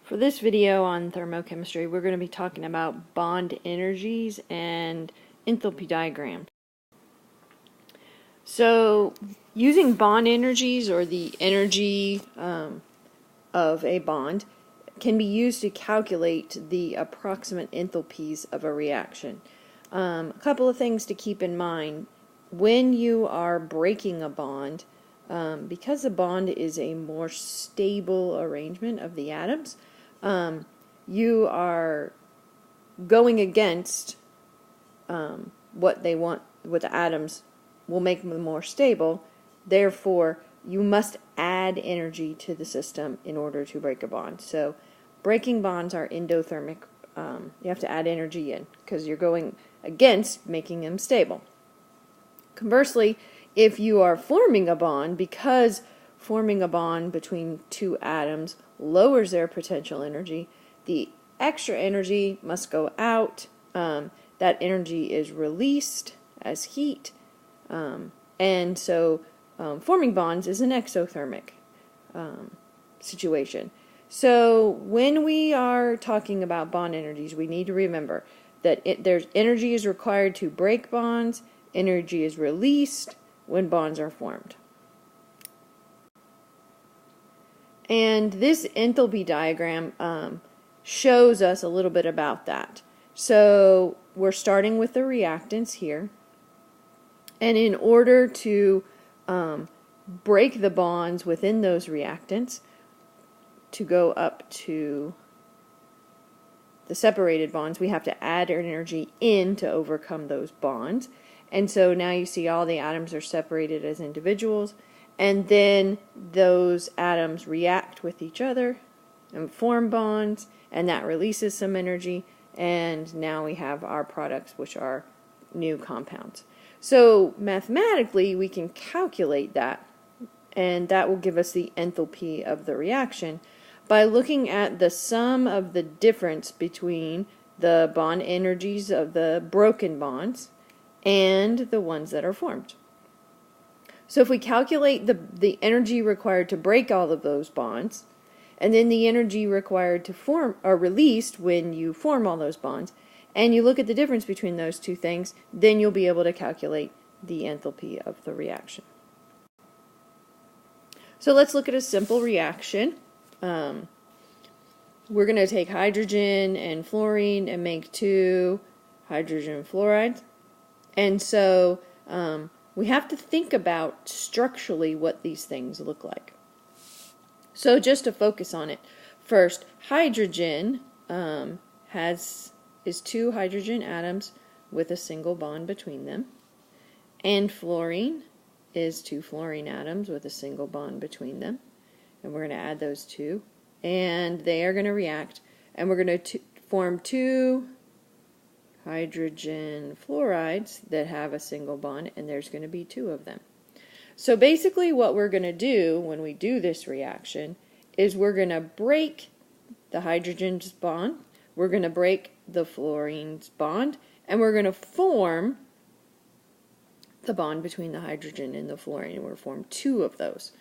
For this video on thermochemistry, we're going to be talking about bond energies and enthalpy diagrams. So, using bond energies, or the energy of a bond, can be used to calculate the approximate enthalpies of a reaction. A couple of things to keep in mind. When you are breaking a bond, because a bond is a more stable arrangement of the atoms, you are going against what they want, what the atoms will make them more stable. Therefore, you must add energy to the system in order to break a bond. So, breaking bonds are endothermic. You have to add energy in because you're going against making them stable. Conversely, if you are forming a bond, because forming a bond between two atoms lowers their potential energy, the extra energy must go out. That energy is released as heat, and so forming bonds is an exothermic situation. So when we are talking about bond energies, we need to remember that there's energy is required to break bonds, energy is released when bonds are formed. And this enthalpy diagram shows us a little bit about that. So we're starting with the reactants here. And in order to break the bonds within those reactants, to go up to the separated bonds, we have to add energy in to overcome those bonds. And so now you see all the atoms are separated as individuals, and then those atoms react with each other and form bonds, and that releases some energy, and now we have our products, which are new compounds. So mathematically we can calculate that, and that will give us the enthalpy of the reaction by looking at the sum of the difference between the bond energies of the broken bonds and the ones that are formed. So if we calculate the energy required to break all of those bonds, and then the energy required to form or released when you form all those bonds, and you look at the difference between those two things, then you'll be able to calculate the enthalpy of the reaction. So let's look at a simple reaction. We're going to take hydrogen and fluorine and make 2 hydrogen fluorides. And so we have to think about structurally what these things look like. So just to focus on it, first, hydrogen is 2 hydrogen atoms with a single bond between them, and fluorine is 2 fluorine atoms with a single bond between them, and we're going to add those two, and they are going to react, and we're going to form 2 hydrogen fluorides that have a single bond, and there's going to be 2 of them. So basically what we're going to do when we do this reaction is we're going to break the hydrogen's bond, we're going to break the fluorine's bond, and we're going to form the bond between the hydrogen and the fluorine, and we're going to form 2 of those.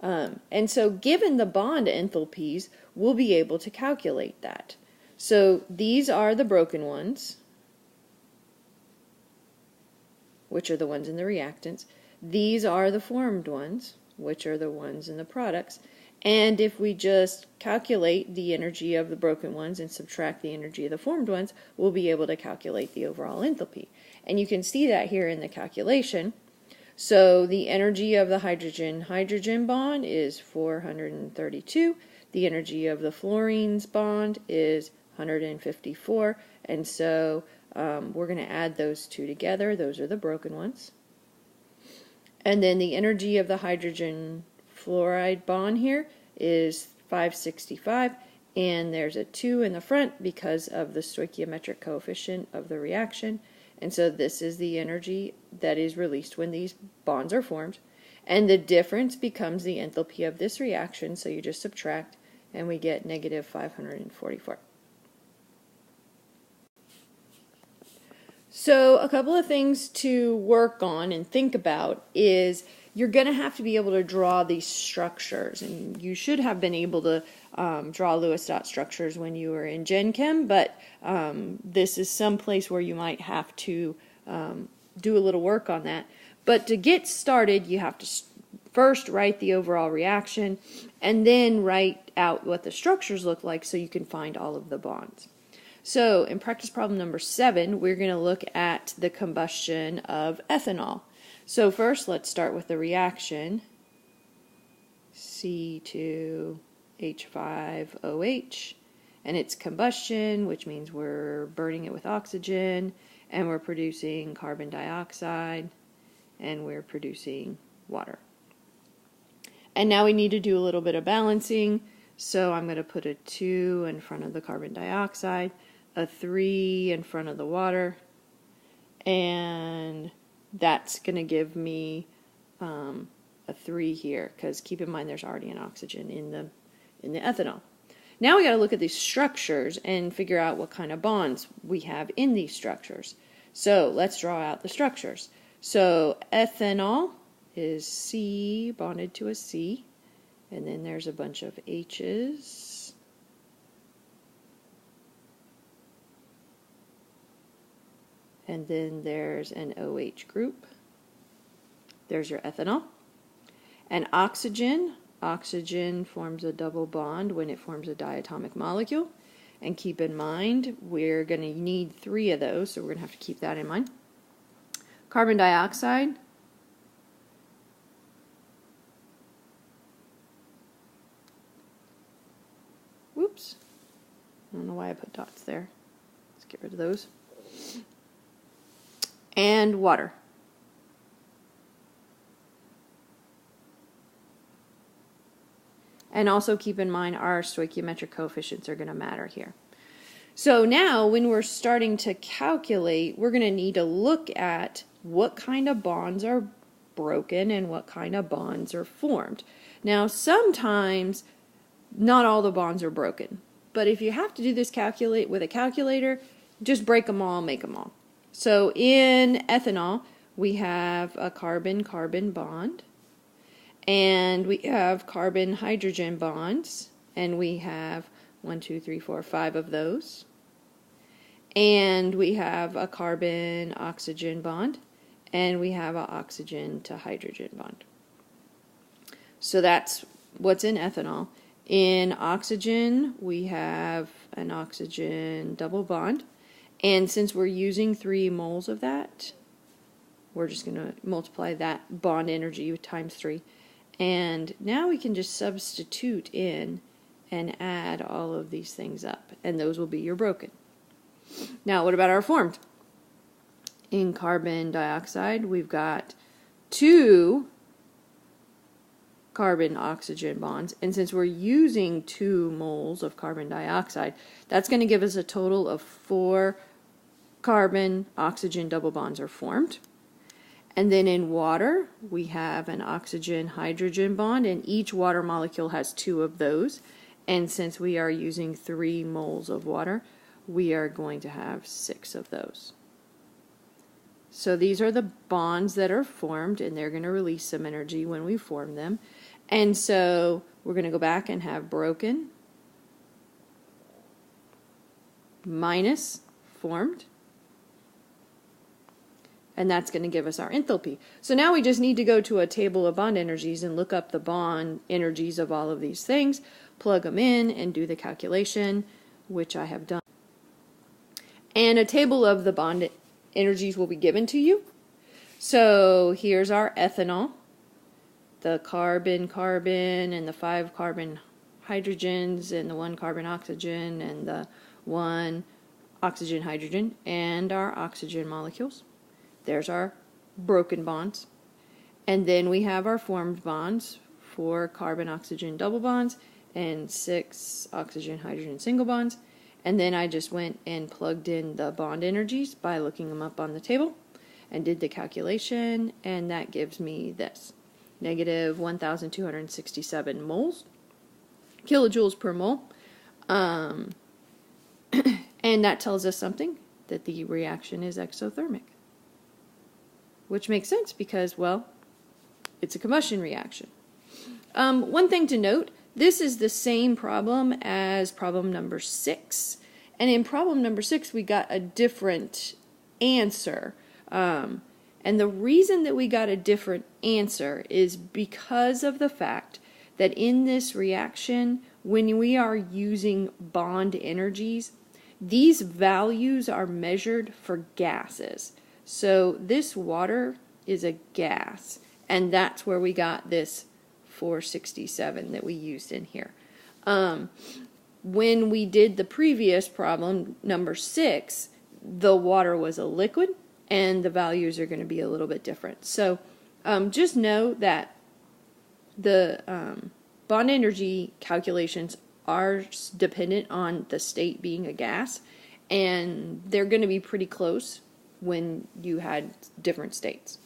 And so given the bond enthalpies, we'll be able to calculate that. So these are the broken ones, which are the ones in the reactants. These are the formed ones, which are the ones in the products. And if we just calculate the energy of the broken ones and subtract the energy of the formed ones, we'll be able to calculate the overall enthalpy. And you can see that here in the calculation. So the energy of the hydrogen-hydrogen bond is 432. The energy of the fluorine's bond is 154. And so we're going to add those 2 together. Those are the broken ones. And then the energy of the hydrogen fluoride bond here is 565, and there's a 2 in the front because of the stoichiometric coefficient of the reaction. And so this is the energy that is released when these bonds are formed. And the difference becomes the enthalpy of this reaction, so you just subtract, and we get negative 544. So a couple of things to work on and think about is you're going to have to be able to draw these structures, and you should have been able to draw Lewis dot structures when you were in Gen Chem, but this is some place where you might have to do a little work on that. But to get started, you have to first write the overall reaction and then write out what the structures look like so you can find all of the bonds. So in practice problem number 7, we're going to look at the combustion of ethanol. So first, let's start with the reaction. C2H5OH, and it's combustion, which means we're burning it with oxygen, and we're producing carbon dioxide, and we're producing water. And now we need to do a little bit of balancing, so I'm going to put a 2 in front of the carbon dioxide, a 3 in front of the water, and that's going to give me a 3 here, because keep in mind there's already an oxygen in the ethanol. Now we got to look at these structures and figure out what kind of bonds we have in these structures. So let's draw out the structures. So ethanol is C bonded to a C, and then there's a bunch of H's. And then there's an OH group. There's your ethanol. And oxygen forms a double bond when it forms a diatomic molecule. And keep in mind, we're going to need 3 of those, so we're going to have to keep that in mind. Carbon dioxide. Whoops. I don't know why I put dots there. Let's get rid of those. And water. And also keep in mind our stoichiometric coefficients are going to matter here. So now when we're starting to calculate, we're going to need to look at what kind of bonds are broken and what kind of bonds are formed. Now sometimes not all the bonds are broken, but if you have to do this calculate with a calculator, just break them all, make them all. So in ethanol, we have a carbon-carbon bond, and we have carbon-hydrogen bonds, and we have 1, 2, 3, 4, 5 of those. And we have a carbon-oxygen bond, and we have an oxygen to hydrogen bond. So that's what's in ethanol. In oxygen, we have an oxygen double bond. And since we're using 3 moles of that, we're just going to multiply that bond energy times 3. And now we can just substitute in and add all of these things up. And those will be your broken. Now, what about our formed? In carbon dioxide, we've got 2 carbon-oxygen bonds. And since we're using 2 moles of carbon dioxide, that's going to give us a total of 4 carbon-oxygen double bonds are formed. And then in water, we have an oxygen-hydrogen bond, and each water molecule has 2 of those. And since we are using 3 moles of water, we are going to have 6 of those. So these are the bonds that are formed, and they're going to release some energy when we form them. And so we're going to go back and have broken minus formed. And that's going to give us our enthalpy. So now we just need to go to a table of bond energies and look up the bond energies of all of these things, plug them in, and do the calculation, which I have done. And a table of the bond energies will be given to you. So here's our ethanol, the carbon-carbon, and the 5 carbon hydrogens, and the 1 carbon oxygen, and the 1 oxygen hydrogen, and our oxygen molecules. There's our broken bonds. And then we have our formed bonds, 4 carbon-oxygen double bonds and 6 oxygen-hydrogen single bonds. And then I just went and plugged in the bond energies by looking them up on the table and did the calculation, and that gives me this, negative 1,267 moles, kilojoules per mole. And that tells us something, that the reaction is exothermic. Which makes sense because, well, it's a combustion reaction. One thing to note, this is the same problem as problem number 6. And in problem number 6, we got a different answer. And the reason that we got a different answer is because of the fact that in this reaction, when we are using bond energies, these values are measured for gases. So this water is a gas, and that's where we got this 467 that we used in here. When we did the previous problem, number 6, the water was a liquid, and the values are going to be a little bit different. So just know that the bond energy calculations are dependent on the state being a gas, and they're going to be pretty close when you had different states.